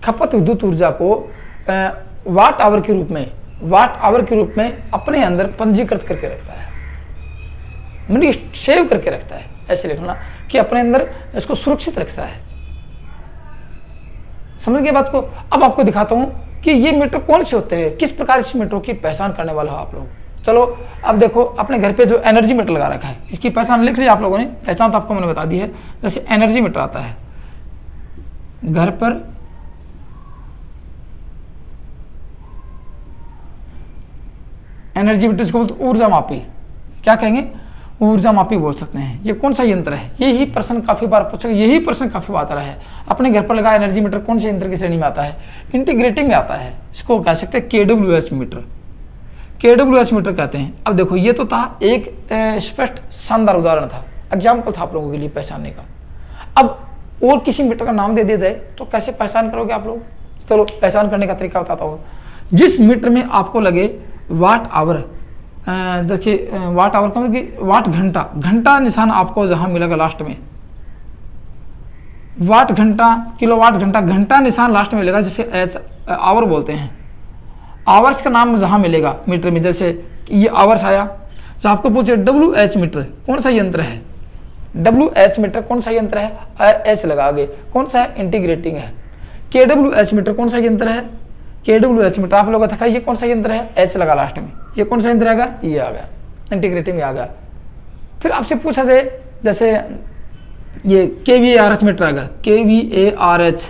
खपत विद्युत ऊर्जा को वाट आवर के रूप में अपने अंदर पंजीकृत करके रखता है, मतलब सेव करके रखता है। ऐसे लिखना कि अपने अंदर इसको सुरक्षित रखता है। समझ गए बात को। अब आपको दिखाता हूं कि ये मीटर कौन से होते हैं, किस प्रकार इस मीटरों की पहचान करने वाला हो आप लोग। चलो अब देखो, अपने घर पे जो एनर्जी मीटर लगा रखा है, इसकी पहचान लिख ली आप लोगों ने, पहचान तो आपको मैंने बता दी है। जैसे एनर्जी मीटर आता है घर पर, एनर्जी मीटर इसको बोलते ऊर्जा मापी, क्या कहेंगे, ऊर्जा मापी बोल सकते हैं। ये कौन सा यंत्र है, यही प्रश्न काफी बार पूछा, यही प्रश्न काफी बार आता रहा है। अपने घर पर लगा एनर्जी मीटर कौन से यंत्र की श्रेणी में आता है, इंटीग्रेटिंग में आता है। इसको कह सकते हैं KWH मीटर, KWH मीटर कहते हैं। अब देखो, ये तो था एक स्पष्ट शानदार उदाहरण था, एग्जाम्पल था आप लोगों के लिए पहचानने का। अब और किसी मीटर का नाम दे दिया जाए तो कैसे पहचान करोगे आप लोग। चलो पहचान करने का तरीका बताता हूँ। जिस मीटर में आपको लगे वाट आवर, देखिए वाट आवर का मतलब वाट घंटा, घंटा निशान आपको जहां मिलेगा लास्ट में, वाट घंटा, किलोवाट घंटा, घंटा निशान लास्ट में मिलेगा, जिसे एच आवर बोलते हैं। आवर्स का नाम जहां मिलेगा मीटर में, जैसे ये आवर्स आया, तो आपको पूछे WH मीटर कौन सा यंत्र है, WH मीटर कौन सा यंत्र है, एच लगा आगे, कौन सा है, इंटीग्रेटिंग है। KWH मीटर कौन सा यंत्र है, KWH मीटर आप लोगों को देखा ये कौन सा यंत्र है, H लगा लास्ट में, ये कौन सा यंत्र आएगा, ये आ गया, इंटीग्रेटिंग में आ गया। फिर आपसे पूछा जाए जैसे ये KVARH मीटर आएगा, KVARH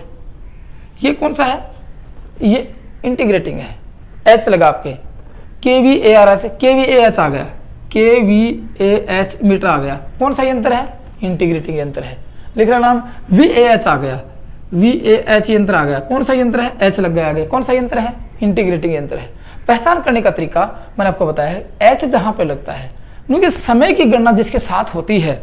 ये कौन सा है, ये इंटीग्रेटिंग है, H लगा आपके, KVARH KVAH आ गया, KVAH मीटर आ गया, कौन सा यंत्र है, इंटीग्रेटिंग यंत्र है। लिख रहा नाम VAH आ गया, VAH यंत्र आ गया, कौन सा यंत्र है, H लग गया आगे, कौन सा यंत्र है, इंटीग्रेटिंग यंत्र है। पहचान करने का तरीका मैंने आपको बताया है, H जहां पे लगता है क्योंकि समय की गणना जिसके साथ होती है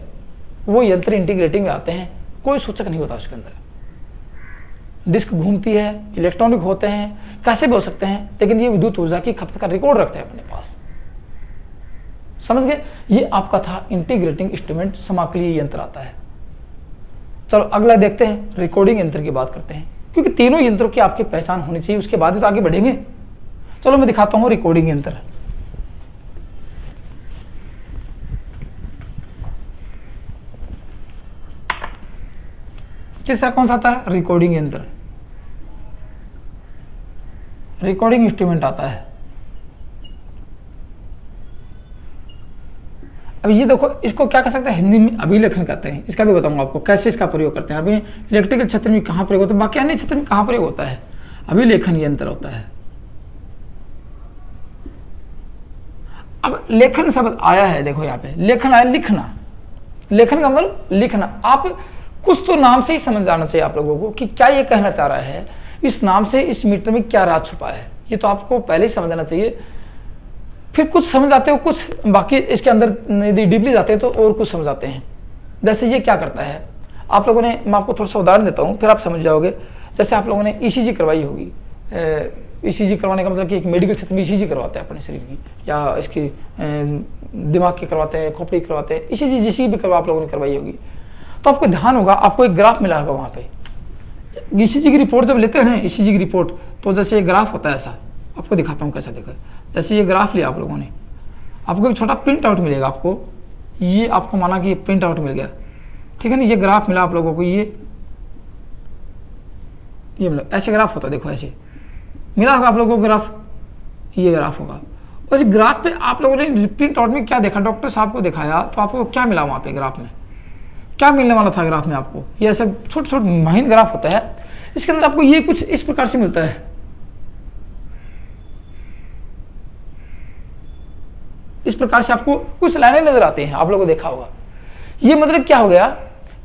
वो यंत्र इंटीग्रेटिंग में आते हैं, कोई सूचक नहीं होता उसके अंदर। डिस्क घूमती है, इलेक्ट्रॉनिक होते हैं, कैसे भी हो सकते हैं, लेकिन ये विद्युत ऊर्जा की खपत का रिकॉर्ड रखते हैं अपने पास। समझ गए, ये आपका था इंटीग्रेटिंग इंस्ट्रूमेंट, समाकलीय यंत्र आता है। चलो अगला देखते हैं, रिकॉर्डिंग यंत्र की बात करते हैं, क्योंकि तीनों यंत्रों की आपकी पहचान होनी चाहिए, उसके बाद ही तो आगे बढ़ेंगे। चलो मैं दिखाता हूं रिकॉर्डिंग यंत्र। तीसरा कौन सा आता है, रिकॉर्डिंग यंत्र, रिकॉर्डिंग इंस्ट्रूमेंट आता है। अब ये देखो, इसको क्या कह सकते हैं, हिंदी में अभिलेखन कहते हैं, इसका भी बताऊंगा आपको कैसे इसका प्रयोग करते हैं। अभी इलेक्ट्रिकल क्षेत्र में कहाँ प्रयोग होता है, बाकी अन्य क्षेत्र में कहाँ प्रयोग होता है, अभिलेखन यंत्र होता है। अब लेखन शब्द आया है, देखो यहाँ पे लेखन आया, लिखना, लेखन का मतलब लिखना। आप कुछ तो नाम से ही समझ जाना चाहिए आप लोगों को कि क्या ये कहना चाह रहा है, इस नाम से इस मीटर में क्या राज छुपा है, ये तो आपको पहले ही समझ जाना चाहिए। फिर कुछ समझ आते हो, कुछ बाकी इसके अंदर यदि डीपली जाते हैं तो और कुछ समझ आते हैं। जैसे ये क्या करता है, आप लोगों ने, मैं आपको थोड़ा सा उदाहरण देता हूँ फिर आप समझ जाओगे। जैसे आप लोगों ने ECG करवाई होगी, ECG करवाने का मतलब कि एक मेडिकल क्षेत्र में ECG करवाते हैं अपने शरीर की, या इसकी दिमाग की करवाते हैं, खोपड़ी करवाते हैं, ECG जिसकी भी करवा आप लोगों ने करवाई होगी, तो आपको ध्यान होगा, आपको एक ग्राफ मिला होगा वहाँ पे। ECG की रिपोर्ट जब लेते हैं ना, ECG की रिपोर्ट, तो जैसे ये ग्राफ होता है, ऐसा आपको दिखाता हूँ कैसा। देखो जैसे ये ग्राफ लिया आप लोगों ने, आपको एक छोटा प्रिंट आउट मिलेगा, आपको ये आपको माना कि ये प्रिंट आउट मिल गया, ठीक है ना, ये ग्राफ मिला आप लोगों को, ये मिला, ऐसे ग्राफ होता है, देखो ऐसे मिला होगा आप लोगों को ग्राफ, ये ग्राफ होगा। और इस ग्राफ पे आप लोगों ने प्रिंट आउट में क्या देखा, डॉक्टर साहब को दिखाया, तो आपको क्या मिला वहाँ पे ग्राफ में, क्या मिलने वाला था ग्राफ में आपको, ये ऐसे छोटे छोटे महीन ग्राफ होता है, इसके अंदर आपको ये कुछ इस प्रकार से मिलता है। इस प्रकार से आपको कुछ लाइनें नजर आती हैं, आप लोगों को देखा होगा। ये मतलब क्या हो गया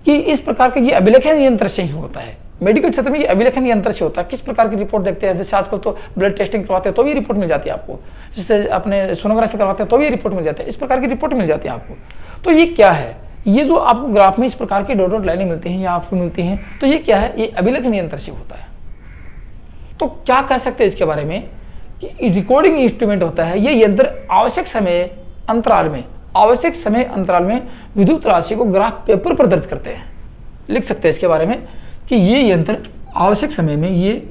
कि इस प्रकार का ये अभिलेखन यंत्र से ही होता है, मेडिकल क्षेत्र में ये अभिलेखन यंत्र से होता है। किस प्रकार की रिपोर्ट देखते हैं, जैसे आजकल तो ब्लड टेस्टिंग करवाते हैं तो भी रिपोर्ट मिल जाती है आपको, जिससे अपने सोनोग्राफी करवाते हैं तो भी रिपोर्ट मिल जाती है, इस प्रकार की रिपोर्ट मिल जाती है आपको। तो ये क्या है, ये जो आपको ग्राफ में इस प्रकार की डॉट डॉट लाइनें मिलती हैं या आपको मिलती हैं, तो ये क्या है, ये अभिलेखन यंत्र से होता है। तो क्या कह सकते हैं इसके बारे में कि रिकॉर्डिंग इंस्ट्रूमेंट होता है, ये यंत्र आवश्यक समय अंतराल में विद्युत राशि को ग्राफ पेपर पर दर्ज करते हैं। लिख सकते हैं इसके बारे में कि ये यंत्र आवश्यक समय में, ये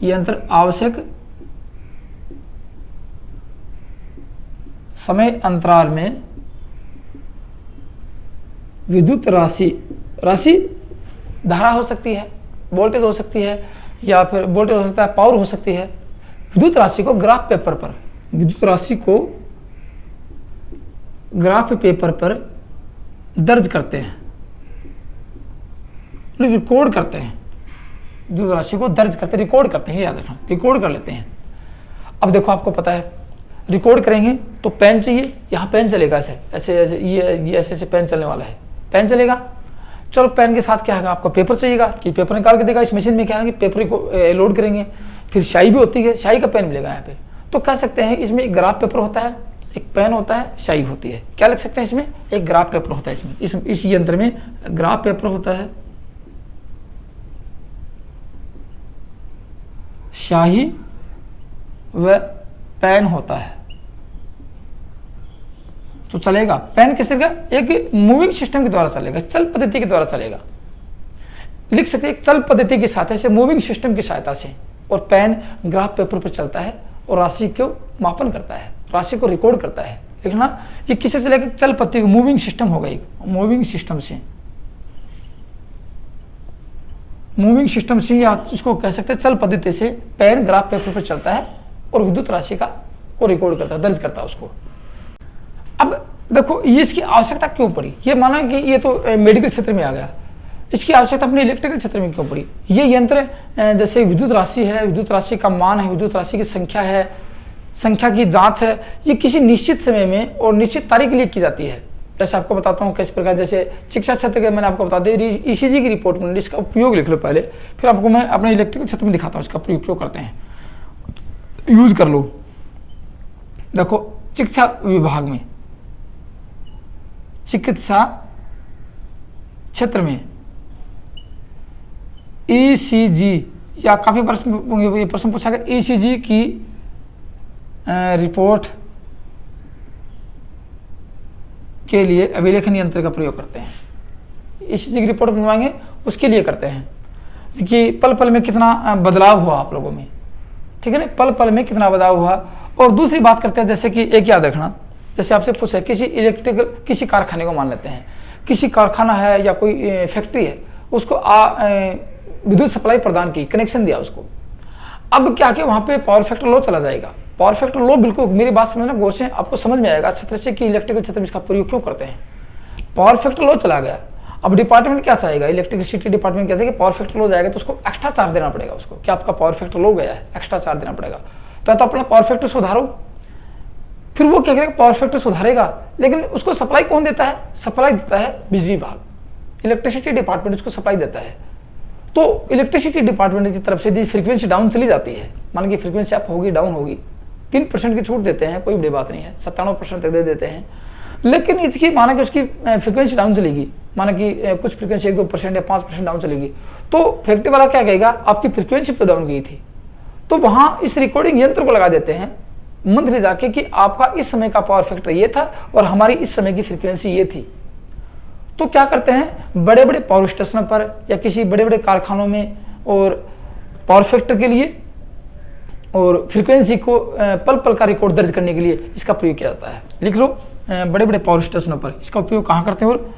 यंत्र आवश्यक समय अंतराल में विद्युत राशि धारा हो सकती है, वोल्टेज हो सकती है, या फिर वोल्टेज हो सकता है, पावर हो सकती है, विद्युत राशि को ग्राफ पेपर पर, विद्युत राशि को ग्राफ पेपर पर दर्ज करते हैं, रिकॉर्ड करते हैं, विद्युत राशि को दर्ज करते, रिकॉर्ड करते हैं, याद रखना, रिकॉर्ड कर लेते हैं। अब देखो आपको पता है रिकॉर्ड करेंगे तो पेन चाहिए, यहाँ पेन चलेगा, ऐसे ऐसे ऐसे ये ऐसे ऐसे पेन चलने वाला है, पेन चलेगा। चलो पेन के साथ क्या है, आपको पेपर चाहिएगा कि पेपर निकाल के देगा, इस मशीन में क्या है कि पेपर को लोड करेंगे, फिर स्याही भी होती है, स्याही का पेन मिलेगा यहाँ पे। तो कह सकते हैं इसमें एक ग्राफ पेपर होता है, एक पेन होता है, स्याही होती है। क्या लिख सकते हैं इसमें, एक ग्राफ पेपर होता है, इसमें इस यंत्र में ग्राफ पेपर होता है, स्याही व पेन होता है। तो चलेगा, पेन किस तरह का, एक मूविंग सिस्टम के द्वारा चलेगा, चल पद्धति के द्वारा चलेगा। लिख सकते हैं चल पद्धति की सहायता से, मूविंग सिस्टम की सहायता से, और पेन ग्राफ पेपर पर चलता है और राशि को मापन करता है, राशि को रिकॉर्ड करता है। लिखना, ये किससे चलेगा, चल पद्धति, मूविंग सिस्टम होगा, एक मूविंग सिस्टम से। मूविंग सिस्टम से, या उसको कह सकते हैं चल पद्धति से पेन ग्राफ पेपर पर चलता है और विद्युत राशि को रिकॉर्ड करता है, दर्ज करता है उसको। अब देखो ये इसकी आवश्यकता क्यों पड़ी, ये माना कि ये तो मेडिकल क्षेत्र में आ गया, इसकी आवश्यकता अपने इलेक्ट्रिकल क्षेत्र में क्यों पड़ी। ये यंत्र जैसे विद्युत राशि है, विद्युत राशि का मान है, विद्युत राशि की संख्या है, संख्या की जांच है, ये किसी निश्चित समय में और निश्चित तारीख के लिए की जाती है। जैसे आपको बताता हूँ किस प्रकार, जैसे शिक्षा क्षेत्र के मैंने आपको बता दी ईसीजी की रिपोर्ट में, इसका उपयोग लिख लो पहले, फिर आपको मैं अपने इलेक्ट्रिकल क्षेत्र में दिखाता हूँ इसका प्रयोग क्यों करते हैं, यूज कर लो। देखो शिक्षा विभाग में, चिकित्सा क्षेत्र में ईसीजी, या काफी प्रश्न पूछा गया ईसीजी की रिपोर्ट के लिए अभिलेखन यंत्र का प्रयोग करते हैं। ईसीजी की रिपोर्ट बनवाएंगे उसके लिए करते हैं कि पल पल में कितना बदलाव हुआ आप लोगों में, ठीक है ना, पल पल में कितना बदलाव हुआ। और दूसरी बात करते हैं, जैसे कि एक याद रखना, जैसे आपसे पूछा किसी इलेक्ट्रिकल, किसी कारखाने को मान लेते हैं, किसी कारखाना है या कोई फैक्ट्री है, उसको विद्युत सप्लाई प्रदान की, कनेक्शन दिया उसको। अब क्या कि वहां पे पावर फैक्टर लो चला जाएगा। पावर फैक्टर लो, बिल्कुल मेरी बात समझना गौर से, आपको समझ में आएगा अच्छे तरह से कि इलेक्ट्रिकल क्षेत्र में इसका प्रयोग क्यों करते हैं। पावर फैक्टर लो चला गया, अब डिपार्टमेंट क्या चाहेगा, इलेक्ट्रिसिटी डिपार्टमेंट क्या चाहेगा, पावर फैक्टर लो जाएगा तो उसको एक्स्ट्रा चार्ज देना पड़ेगा उसको, कि आपका पावर फैक्टर लो गया है, एक्स्ट्रा चार्ज देना पड़ेगा। तो अपना पावर फैक्टर सुधारो, फिर वो क्या करेगा, पावर फैक्टर सुधारेगा, लेकिन उसको सप्लाई कौन देता है, सप्लाई देता है बिजली विभाग, इलेक्ट्रिसिटी डिपार्टमेंट उसको सप्लाई देता है। तो इलेक्ट्रिसिटी डिपार्टमेंट की तरफ से यदि फ्रीक्वेंसी डाउन चली जाती है, मान कि फ्रीक्वेंसी अप होगी डाउन होगी, 3% की छूट देते हैं, कोई बड़ी बात नहीं है, 97% तक दे देते हैं। लेकिन इसकी माना कि उसकी फ्रीक्वेंसी डाउन चलेगी, माना कि कुछ फ्रीक्वेंसी 1-2% या 5% डाउन चलेगी, तो फैक्ट्री वाला क्या कहेगा, आपकी फ्रीक्वेंसी तो डाउन गई थी, तो वहां इस रिकॉर्डिंग यंत्र को लगा देते हैं मंथली जाके कि आपका इस समय का पावर फैक्टर ये था और हमारी इस समय की फ्रीक्वेंसी ये थी। तो क्या करते हैं, बड़े बड़े पावर स्टेशनों पर या किसी बड़े बड़े कारखानों में और पावर फैक्टर के लिए और फ्रीक्वेंसी को पल पल का रिकॉर्ड दर्ज करने के लिए इसका प्रयोग किया जाता है। लिख लो, बड़े बड़े पावर स्टेशनों पर इसका उपयोग कहाँ करते हैं, और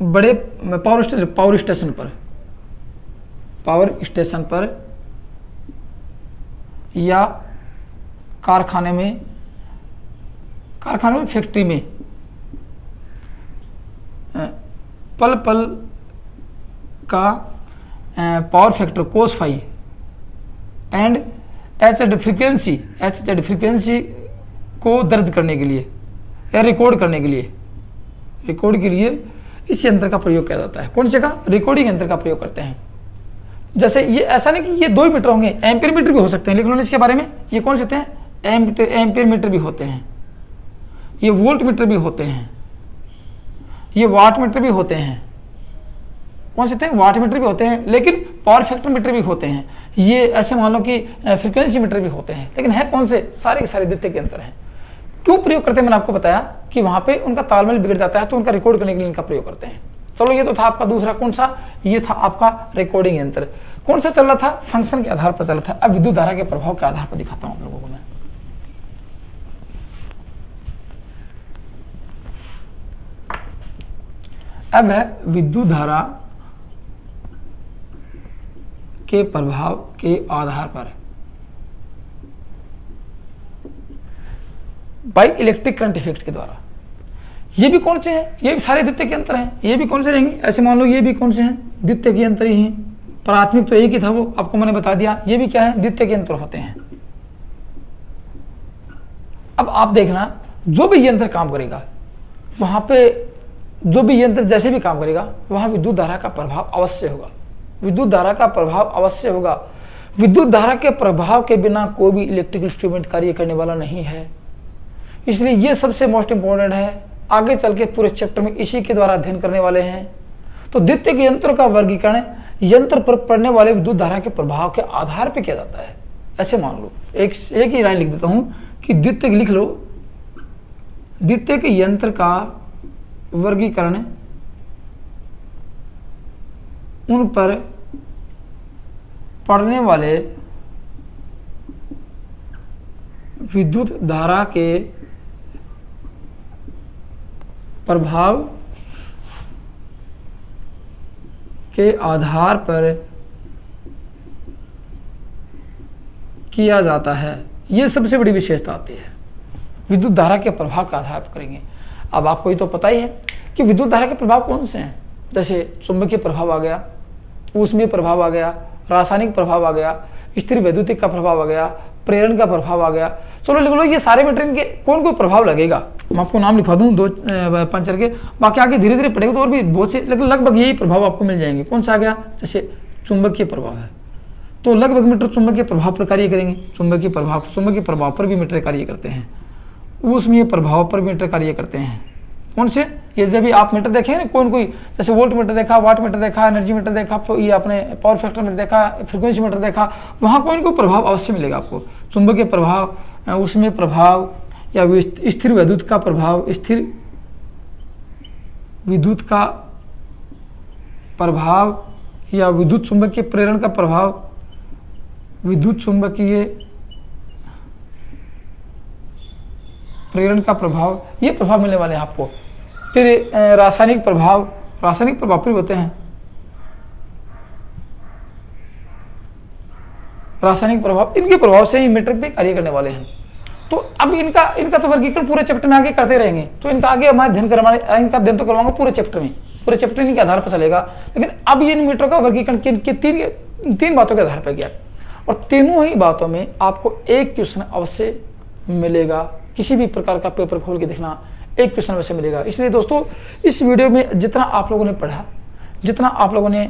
बड़े पावर स्टेशन पर या कारखाने में फैक्ट्री में पल पल का power factor cos phi and एचएड फ्रीक्वेंसी को दर्ज करने के लिए या रिकॉर्ड के लिए इस यंत्र का प्रयोग किया जाता है। कौन से का, रिकॉर्डिंग यंत्र का प्रयोग करते हैं। जैसे ये ऐसा नहीं कि ये 2 मीटर होंगे, एम्पियर मीटर भी हो सकते हैं, लिख लो इसके बारे में। ये कौन से होते हैं, एम्पियर मीटर भी होते हैं, ये वोल्ट मीटर भी होते हैं, ये वाट मीटर भी होते हैं। कौन से होते हैं, वाट मीटर भी होते हैं, लेकिन पावर फैक्टर मीटर भी होते हैं। ये ऐसे मान लो कि फ्रीक्वेंसी मीटर भी होते हैं, लेकिन है कौन से, सारे के सारे द्वितीयक यंत्र हैं। क्यों प्रयोग करते हैं, मैंने आपको बताया कि वहां पे उनका तालमेल बिगड़ जाता है, तो उनका रिकॉर्ड करने के लिए इनका प्रयोग करते हैं। चलो ये तो था आपका दूसरा, कौन सा, ये था आपका रिकॉर्डिंग यंत्र। कौन सा चल रहा था, फंक्शन के आधार पर चल रहा था। अब विद्युत धारा के प्रभाव के आधार पर दिखाता हूं आप लोगों को मैं। अब है विद्युत धारा के प्रभाव के आधार पर बाई इलेक्ट्रिक करंट इफेक्ट के द्वारा। ये भी कौन से हैं, ये भी सारे द्वितीयक यंत्र हैं। ये भी कौन से रहेंगे, ऐसे मान लो ये भी कौन से हैं, द्वितीयक यंत्र ही हैं। प्राथमिक तो एक ही था, वो आपको मैंने बता दिया। ये भी क्या है, द्वितीयक यंत्र होते हैं। अब आप देखना, जो भी यंत्र काम करेगा वहां पे, जो भी यंत्र जैसे भी काम करेगा वहां विद्युत धारा का प्रभाव अवश्य होगा, विद्युत धारा का प्रभाव अवश्य होगा। विद्युत धारा के प्रभाव के बिना कोई भी इलेक्ट्रिकल इंस्ट्रूमेंट कार्य करने वाला नहीं है। इसलिए ये सबसे मोस्ट इंपॉर्टेंट है। आगे चल के पूरे चैप्टर में इसी के द्वारा अध्ययन करने वाले हैं। तो द्वितीयक यंत्रों का वर्गीकरण यंत्र पर पड़ने वाले विद्युत धारा के प्रभाव के आधार पर किया जाता है। ऐसे मान लो, एक ही लाइन लिख देता हूं कि द्वितीयक, लिख लो, द्वितीयक यंत्र का वर्गीकरण उन पर पड़ने वाले विद्युत धारा के प्रभाव के आधार पर किया जाता है। ये सबसे बड़ी विशेषता आती है, विद्युत धारा के प्रभाव के आधार पर करेंगे। अब आपको ये तो पता ही है कि विद्युत धारा के प्रभाव कौन से हैं, जैसे चुंबकीय प्रभाव आ गया, ऊष्मीय प्रभाव आ गया, रासायनिक प्रभाव आ गया, स्थिर वैद्युतिक का प्रभाव आ गया, प्रेरण का प्रभाव आ गया। चलो लिख लो ये सारे में ट्रेन के कौन कौन प्रभाव लगेगा, मैं आपको नाम लिखवा दूं 2-5 के, बाकी आगे धीरे धीरे पढ़ेगा तो और भी बहुत से लगभग यही प्रभाव आपको मिल जाएंगे। कौन सा आ गया, जैसे चुंबकीय प्रभाव है तो लगभग मीटर चुंबकीय प्रभाव पर कार्य करेंगे, चुंबकीय प्रभाव पर भी मीटर कार्य करते हैं, ऊष्मीय प्रभाव पर मीटर कार्य करते हैं। कौन से, ये जब भी आप मीटर देखेंगे ना, कौन कोई जैसे वोल्ट मीटर देखा, वाट मीटर देखा, एनर्जी मीटर देखा, ये आपने पावर फैक्टर मीटर देखा, फ्रीक्वेंसी मीटर देखा, वहाँ कोई ना कोई प्रभाव अवश्य मिलेगा आपको। चुंबकीय प्रभाव, ऊष्मीय प्रभाव या स्थिर विद्युत का प्रभाव, स्थिर विद्युत का प्रभाव या विद्युत चुंबकीय प्रेरण का प्रभाव, विद्युत चुंबकीय प्रेरण का प्रभाव, ये प्रभाव मिलने वाले हैं आपको। फिर रासायनिक प्रभाव फिर होते हैं, रासायनिक प्रभाव, इनके प्रभाव से ही मीटर पे कार्य करने वाले हैं। तो अब इनका तो वर्गीकरण पूरे चैप्टर में आगे करते रहेंगे, तो इनका आगे हमारे इनका अध्ययन तो करवाऊंगा पूरे चैप्टर में, पूरे चैप्टर इनके आधार पर चलेगा। लेकिन अब इन मीटरों का वर्गीकरण तीन बातों के आधार पर किया, और तीनों ही बातों में आपको एक क्वेश्चन अवश्य मिलेगा। किसी भी प्रकार का पेपर खोल के देखना, एक क्वेश्चन वैसे मिलेगा। इसलिए दोस्तों इस वीडियो में जितना आप लोगों ने पढ़ा, जितना आप लोगों ने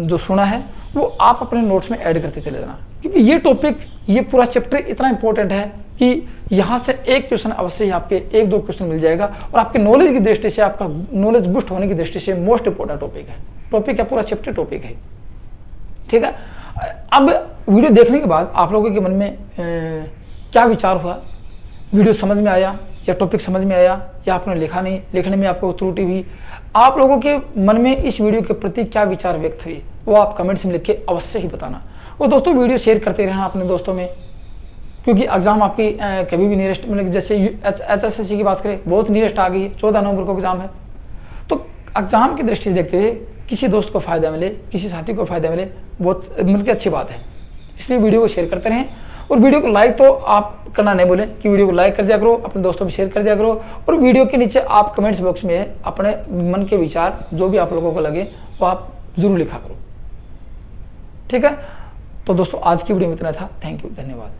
जो सुना है, वो आप अपने नोट्स में ऐड करते चले जाना, क्योंकि ये टॉपिक, ये पूरा चैप्टर इतना इंपॉर्टेंट है कि यहाँ से एक क्वेश्चन अवश्य ही आपके 1-2 क्वेश्चन मिल जाएगा, और आपके नॉलेज की दृष्टि से, आपका नॉलेज बूस्ट होने की दृष्टि से मोस्ट इंपॉर्टेंट टॉपिक है, पूरा चैप्टर टॉपिक है। ठीक है, अब वीडियो देखने के बाद आप लोगों के मन में क्या विचार हुआ, वीडियो समझ में आया या टॉपिक समझ में आया, या आपने लिखा नहीं, लिखने में आपको त्रुटि हुई, आप लोगों के मन में इस वीडियो के प्रति क्या विचार व्यक्त हुई, वो आप कमेंट्स में लिख के अवश्य ही बताना। और दोस्तों वीडियो शेयर करते रहना अपने दोस्तों में, क्योंकि एग्जाम आपकी कभी भी नियरेस्ट, मतलब जैसे HSSC की बात करें, बहुत नियरेस्ट आ गई है, 14 नवंबर को एग्जाम है। तो एग्जाम की दृष्टि से देखते हुए किसी दोस्त को फायदा मिले, किसी साथी को फायदा मिले, बहुत मिलकर अच्छी बात है। इसलिए वीडियो को शेयर करते रहें, और वीडियो को लाइक तो आप करना नहीं भूलें कि वीडियो को लाइक कर दिया करो, अपने दोस्तों में शेयर कर दिया करो, और वीडियो के नीचे आप कमेंट्स बॉक्स में अपने मन के विचार जो भी आप लोगों को लगे वो आप जरूर लिखा करो। ठीक है, तो दोस्तों आज की वीडियो में इतना था। थैंक यू, धन्यवाद।